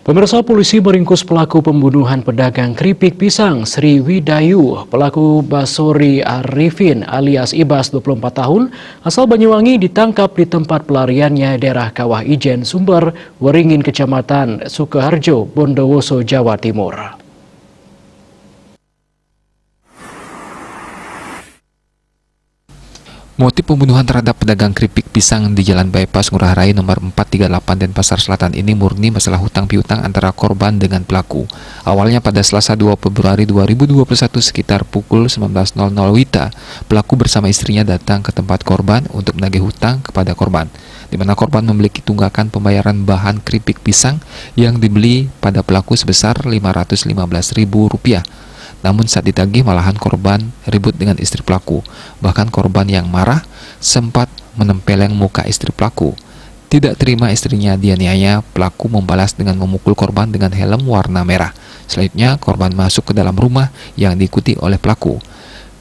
Pemirsa, polisi meringkus pelaku pembunuhan pedagang keripik pisang Sri Widayu. Pelaku Basori Arifin alias Ibas 24 tahun asal Banyuwangi ditangkap di tempat pelariannya daerah Kawah Ijen Sumber, Waringin, Kecamatan Sukoharjo, Bondowoso, Jawa Timur. Motif pembunuhan terhadap pedagang keripik pisang di Jalan Bypass Ngurah Rai nomor 438 Denpasar Selatan ini murni masalah hutang piutang antara korban dengan pelaku. Awalnya pada Selasa 2 Februari 2021 sekitar pukul 19.00 WITA, pelaku bersama istrinya datang ke tempat korban untuk menagih hutang kepada korban, di mana korban memiliki tunggakan pembayaran bahan keripik pisang yang dibeli pada pelaku sebesar Rp515.000. Namun saat ditagih malahan korban ribut dengan istri pelaku. Bahkan korban yang marah sempat menempeleng muka istri pelaku. Tidak terima istrinya dianiaya, pelaku membalas dengan memukul korban dengan helm warna merah. Selanjutnya korban masuk ke dalam rumah yang diikuti oleh pelaku.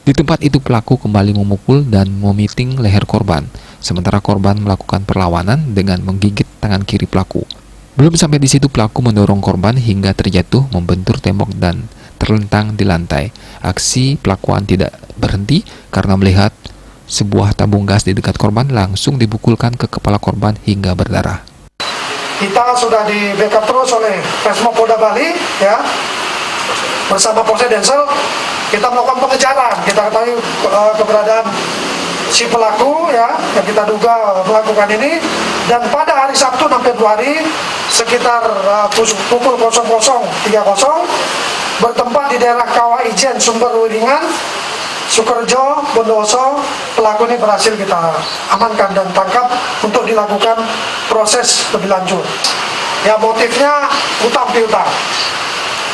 Di tempat itu pelaku kembali memukul dan memiting leher korban. Sementara korban melakukan perlawanan dengan menggigit tangan kiri pelaku. Belum sampai di situ pelaku mendorong korban hingga terjatuh, membentur tembok dan terlentang di lantai. Aksi pelakuan tidak berhenti karena melihat sebuah tabung gas di dekat korban langsung dipukulkan ke kepala korban hingga berdarah. Kita sudah di backup terus oleh Resmo Polda Bali, ya, bersama Polsek Densel. Kita melakukan pengejaran. Kita ketahui keberadaan si pelaku, ya, yang kita duga melakukan ini. Dan pada hari Sabtu 6 Februari sekitar pukul 00.30 bertempat di daerah Kawah Ijen Sumber Waringin, Sukoharjo, Bondowoso, pelaku ini berhasil kita amankan dan tangkap untuk dilakukan proses lebih lanjut. Ya, motifnya utang piutang.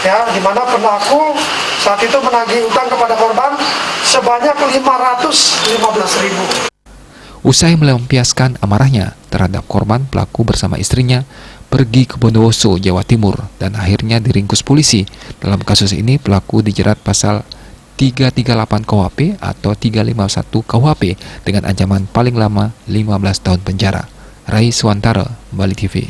Ya, di mana pelaku saat itu menagih utang kepada korban sebanyak Rp515.000. Usai melampiaskan amarahnya terhadap korban, pelaku bersama istrinya pergi ke Bondowoso, Jawa Timur, dan akhirnya diringkus polisi. Dalam kasus ini, pelaku dijerat pasal 338 KUHP atau 351 KUHP dengan ancaman paling lama 15 tahun penjara. Rai Swantara, Bali TV.